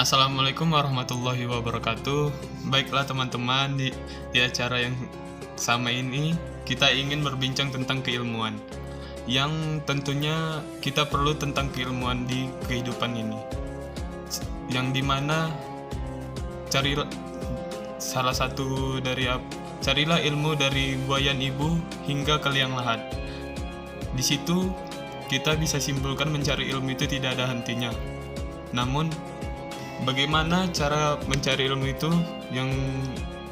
Assalamualaikum warahmatullahi wabarakatuh. Baiklah teman-teman, di acara yang sama ini kita ingin berbincang tentang keilmuan, yang tentunya kita perlu tentang keilmuan di kehidupan ini, yang dimana carilah salah satu dari carilah ilmu dari buayan ibu hingga ke liang lahat. Di situ kita bisa simpulkan mencari ilmu itu tidak ada hentinya. Namun bagaimana cara mencari ilmu itu yang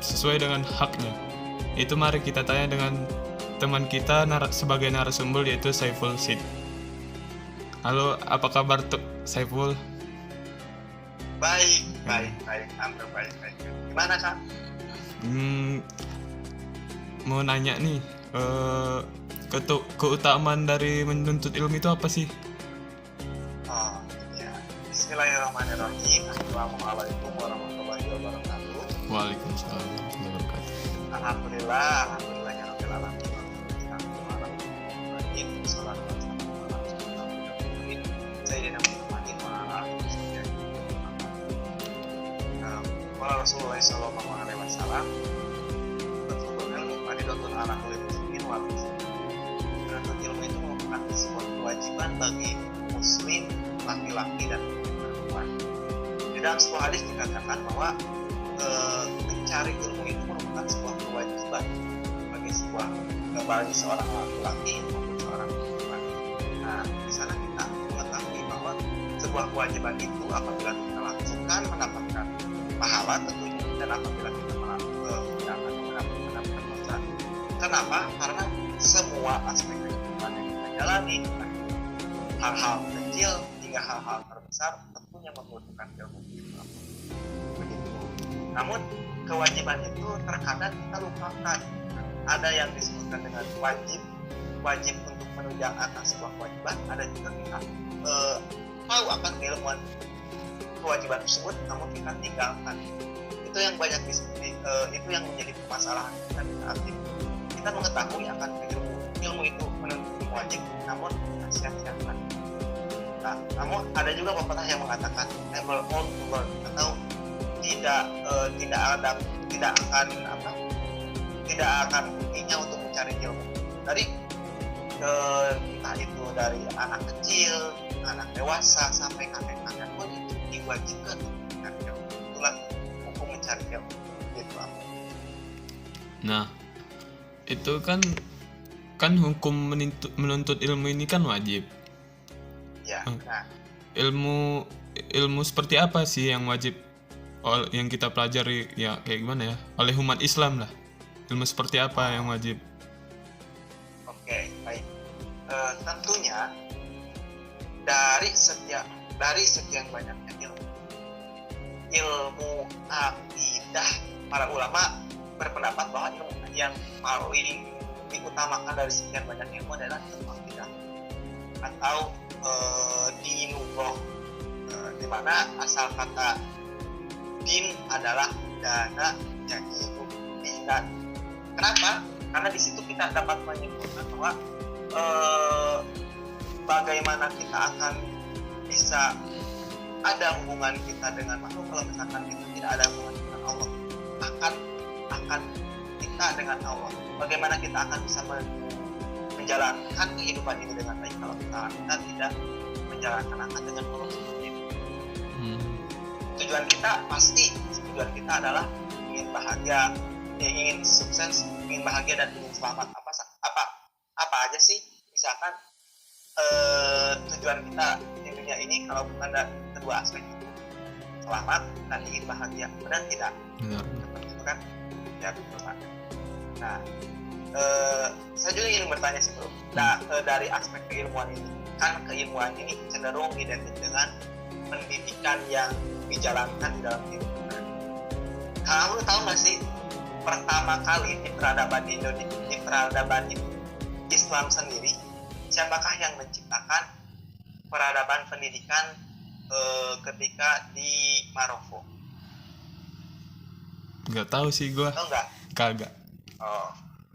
sesuai dengan haknya? Itu mari kita tanya dengan teman kita sebagai narasumber, yaitu Saiful Sid. Halo, apa kabar Saiful? Baik. Hampir baik. Gimana, Kak? Mau nanya nih, keutamaan dari menuntut ilmu itu apa sih? Oh, ya. Bismillahirrahmanirrahim. Assalamualaikum warahmatullahi wabarakatuh. Waalaikumsalam warahmatullahi wabarakatuh. Alhamdulillah ya rabbil alamin. Salatu wassalamu ala sayyidina Muhammadin wa ala alihi wa Rasulullah sallallahu alaihi wasallam. Fadilatul ala kulli muslimin wal muslimat. Menuntut ilmu itu merupakan sebuah kewajiban bagi muslim laki-laki dan perempuan. Di dalam sebuah hadis dikatakan bahwa mencari ilmu itu merupakan sebuah kewajiban bagi seorang laki-laki maupun seorang perempuan. Nah, di sana kita mengetahui bahwa sebuah kewajiban itu apabila kita lakukan mendapatkan pahala tentunya, dan apabila kita mendapatkan dosa. Kenapa? Karena semua aspek kehidupan yang kita jalani, hal-hal kecil hingga hal-hal terbesar, tentunya membutuhkan ilmu. Begitu. Namun kewajiban itu terkadang kita lupakan. Ada yang disebutkan dengan wajib untuk menunjang atas sebuah kewajiban. Ada juga kita tahu akan keilmuan kewajiban tersebut, namun kita tinggalkan. Itu yang banyak itu yang menjadi permasalahan kita saat ini. Kita mengetahui akan ilmu itu menuntut wajib, namun kita sia-siakan. Nah, namun ada juga pepatah yang mengatakan never all to learn, atau tidak akan intinya untuk mencari ilmu dari entah itu dari anak kecil, anak dewasa sampai kakek-kakek pun itu diwajibkan untuk mencari ilmu. Itulah hukum mencari ilmu. Gitu. Nah, itu kan hukum menuntut ilmu ini kan wajib. Ya. Nah, ilmu seperti apa sih yang wajib yang kita pelajari, ya kayak gimana ya, oleh umat Islam lah? Ilmu seperti apa yang wajib? Oke, baik. Tentunya dari sekian banyaknya ilmu akidah, para ulama berpendapat bahwa ilmu yang paling diutamakan dari sekian banyak ilmu adalah ilmu akidah atau dinullah, di mana asal kata din adalah dana, jadi dan kenapa? Karena di situ kita dapat menyimpulkan bahwa bagaimana kita akan bisa ada hubungan kita dengan makhluk kalau misalkan kita tidak ada hubungan dengan Allah, akan kita dengan Allah. Bagaimana kita akan bisa menjalankan kehidupan ini dengan baik kalau kita tidak menjalankan akan dengan Allah seperti itu. Tujuan kita adalah ingin bahagia, ingin sukses, ingin bahagia dan ingin selamat. Apa aja sih misalkan tujuan kita di dunia ini kalau bukan dari kedua aspek itu, selamat dan ingin bahagia, benar tidak? Benar. Seperti itu kan? Ya betul kan. Nah, saya juga ingin bertanya sih bro. Dari aspek keilmuan ini, kan keilmuan ini cenderung identik dengan pendidikan yang dijalankan di dalam kehidupan. Kamu tahu nggak sih pertama kali di peradaban Islam sendiri, siapakah yang menciptakan peradaban pendidikan ketika di Maroko? Nggak tahu sih gua. Tahu nggak? Kagak.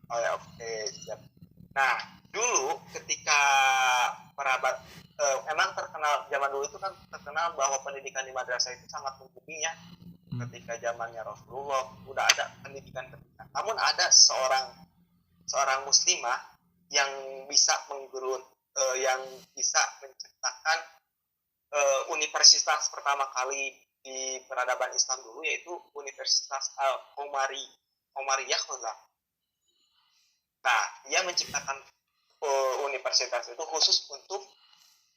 Oh ya, oke, siap. Nah, dulu ketika emang terkenal zaman dulu itu kan terkenal bahwa pendidikan di madrasah itu sangat mumpuni ya. Ketika zamannya Rasulullah udah ada pendidikan. Namun ada seorang muslimah yang bisa yang bisa menciptakan universitas pertama kali di peradaban Islam dulu, yaitu Universitas Al-Qomariyah. Nah, dia menciptakan universitas itu khusus untuk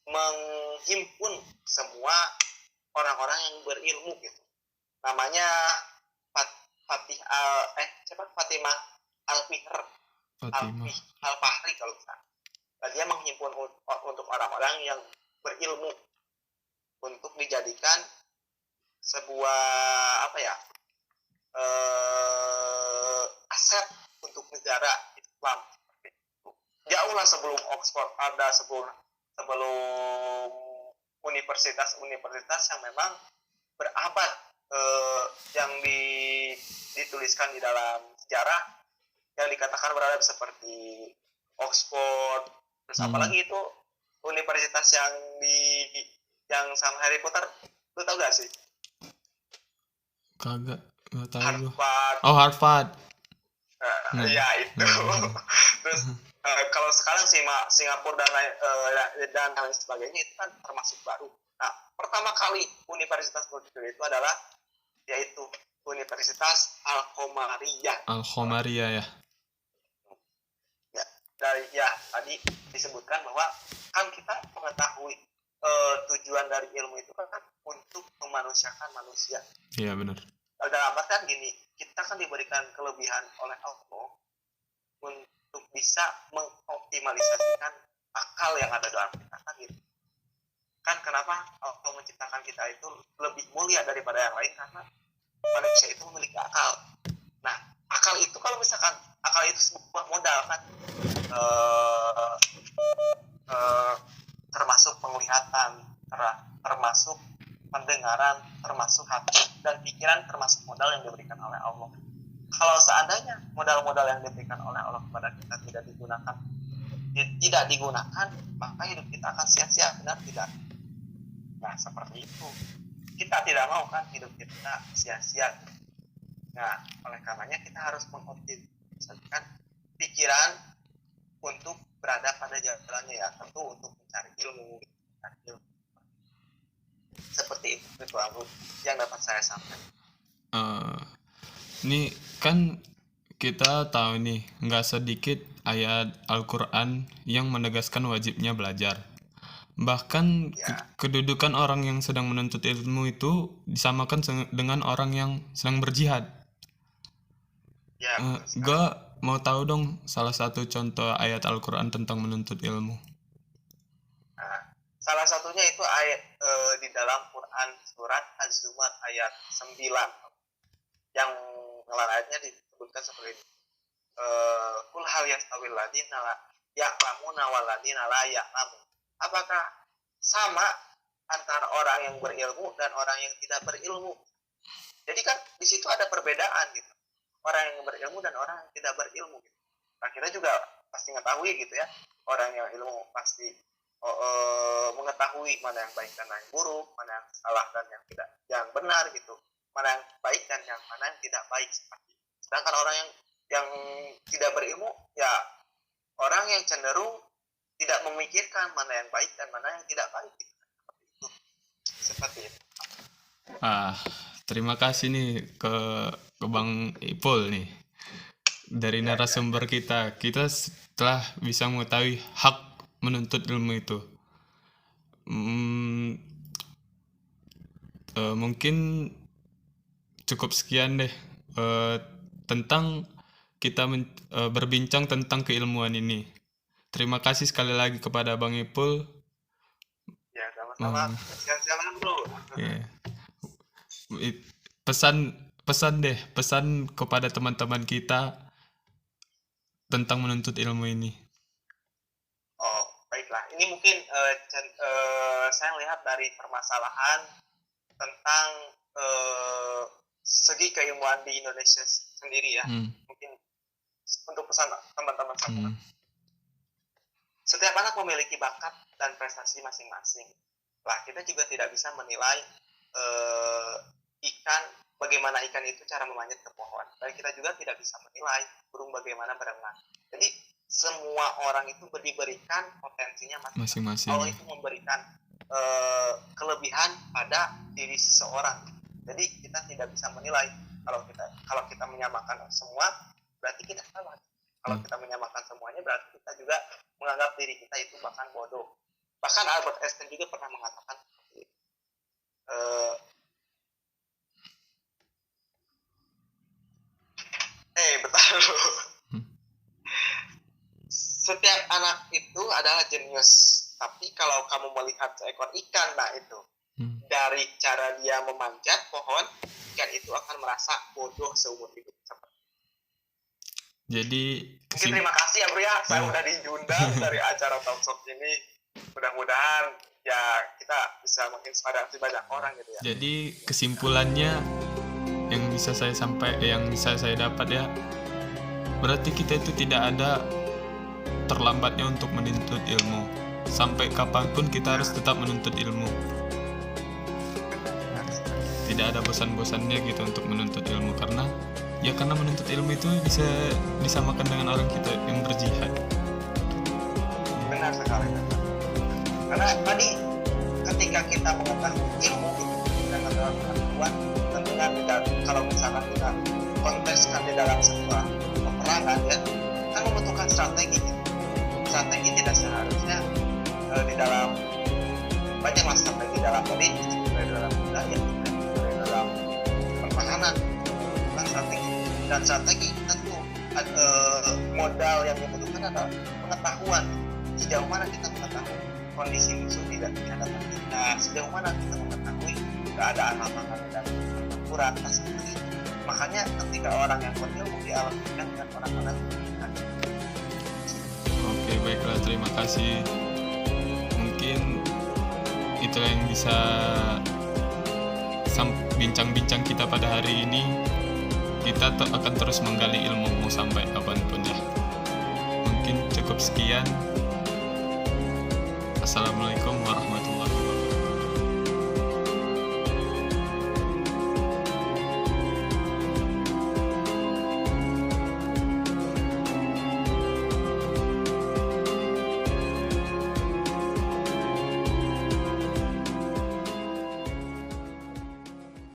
menghimpun semua orang-orang yang berilmu gitu. Namanya Fatimah Al-Fahri kalau bisa. Dan dia menghimpun untuk orang-orang yang berilmu untuk dijadikan sebuah aset untuk negara Islam. Jauhlah sebelum Oxford ada, sebelum universitas yang memang berabad yang dituliskan di dalam sejarah yang dikatakan berabad seperti Oxford, terus apalagi itu universitas yang sama Harry Potter, lu tau gak sih? Kagak tahu. Harvard. Oh, Harvard. Ya itu. Terus kalau sekarang Singapura dan lain sebagainya itu kan termasuk baru. Nah, pertama kali universitas berdiri itu adalah yaitu Universitas Al-Qomariyah. Al-Qomariyah ya. Ya, tadi disebutkan bahwa kan kita mengetahui tujuan dari ilmu itu kan untuk memanusiakan manusia. Iya benar. Dalam artian gini, kita kan diberikan kelebihan oleh Allah untuk bisa mengoptimalisasikan akal yang ada dalam kita kan gitu. Kan kenapa Allah menciptakan kita itu lebih mulia daripada yang lain, karena manusia itu memiliki akal. Nah, akal itu kalau misalkan akal itu sebuah modal kan, termasuk penglihatan, termasuk pendengaran, termasuk hati dan pikiran, termasuk modal yang diberikan oleh Allah. Kalau seandainya modal-modal yang diberikan oleh Allah kepada kita tidak digunakan, maka hidup kita akan sia-sia, benar tidak? Nah, seperti itu. Kita tidak mau kan hidup kita sia-sia. Nah, oleh karenanya kita harus mengoptimalkan pikiran untuk berada pada jalannya, ya tentu untuk mencari ilmu. Seperti itu yang dapat saya sampaikan. Ini kan kita tahu nih, nggak sedikit ayat Al-Quran yang menegaskan wajibnya belajar. Bahkan kedudukan orang yang sedang menuntut ilmu itu disamakan dengan orang yang sedang berjihad. Gue mau tahu dong salah satu contoh ayat Al-Quran tentang menuntut ilmu. Salah satunya itu ayat di dalam Quran surat Az-Zumar ayat 9 yang ayatnya disebutkan seperti ini. Qul hal yastawil ladina ya'lamuna wal ladina la ya'lamun. Apakah sama antara orang yang berilmu dan orang yang tidak berilmu? Jadi kan di situ ada perbedaan gitu. Orang yang berilmu dan orang yang tidak berilmu gitu. Nah, kita juga pasti mengetahui gitu ya. Orang yang ilmu pasti mengetahui mana yang baik dan yang buruk, mana yang salah dan yang benar gitu, mana yang baik dan yang mana yang tidak baik. Sedangkan orang yang tidak berilmu, ya orang yang cenderung tidak memikirkan mana yang baik dan mana yang tidak baik. Seperti itu. Terima kasih nih ke Bang Ipul nih. Dari narasumber kita setelah bisa mengetahui hak menuntut ilmu itu. Mungkin cukup sekian deh tentang kita berbincang tentang keilmuan ini. Terima kasih sekali lagi kepada Bang Ipul. Ya, sama-sama. Siang-siang bro. Yeah. Pesan kepada teman-teman kita tentang menuntut ilmu ini. Oh, baiklah. Ini mungkin saya lihat dari permasalahan tentang segi keilmuan di Indonesia sendiri ya. Mungkin untuk pesan teman-teman semua. setiap anak memiliki bakat dan prestasi masing-masing. Lah, kita juga tidak bisa menilai ikan, bagaimana ikan itu cara memanjat ke pohon. Dan kita juga tidak bisa menilai burung bagaimana berenang. Jadi semua orang itu diberikan potensinya masing-masing. Allah itu memberikan kelebihan pada diri seseorang. Jadi kita tidak bisa menilai. Kalau kita menyamakan semua, berarti kita salah. Kalau kita menyamakan semuanya, berarti kita juga menganggap diri kita itu bahkan bodoh. Bahkan Albert Einstein juga pernah mengatakan seperti itu. Bentar. Setiap anak itu adalah jenius. Tapi kalau kamu melihat seekor ikan, nah itu dari cara dia memanjat pohon, ikan itu akan merasa bodoh seumur hidup. Jadi terima kasih ya Bro ya, saya udah diundang dari acara Talkshow ini. Mudah-mudahan ya kita bisa menginspirasi banyak orang gitu ya. Jadi kesimpulannya yang bisa saya dapat ya, berarti kita itu tidak ada terlambatnya untuk menuntut ilmu. Sampai kapanpun kita harus tetap menuntut ilmu. Tidak ada bosan-bosannya gitu untuk menuntut ilmu, karena menuntut ilmu itu bisa disamakan dengan orang kita yang berjihad. Benar sekali. Karena tadi ketika kita mengetahui ilmu itu dengan adalah pengetahuan, tentunya kalau misalkan kita kontekskan di dalam sebuah peperangan ya, kan membutuhkan strategi. Strategi tidak seharusnya di dalam banyak strategi dalam politik, dari dalam budaya, dari dalam pertahanan, bukan strategi. Dan strategi tentu modal yang dibutuhkan adalah pengetahuan. Sejauh mana kita mengetahui kondisi musuh tidak hadapan kita, sejauh mana kita mengetahui keadaan lapangan dan pertempuran, seperti itu. Makanya ketika orang yang berilmu dialihkan dengan orang-orang yang Oke, baiklah, terima kasih. Mungkin itu yang bisa bincang-bincang kita pada hari ini. Kita akan terus menggali ilmu sampai kapanpun ya. Mungkin cukup sekian. Assalamualaikum warahmatullahi wabarakatuh.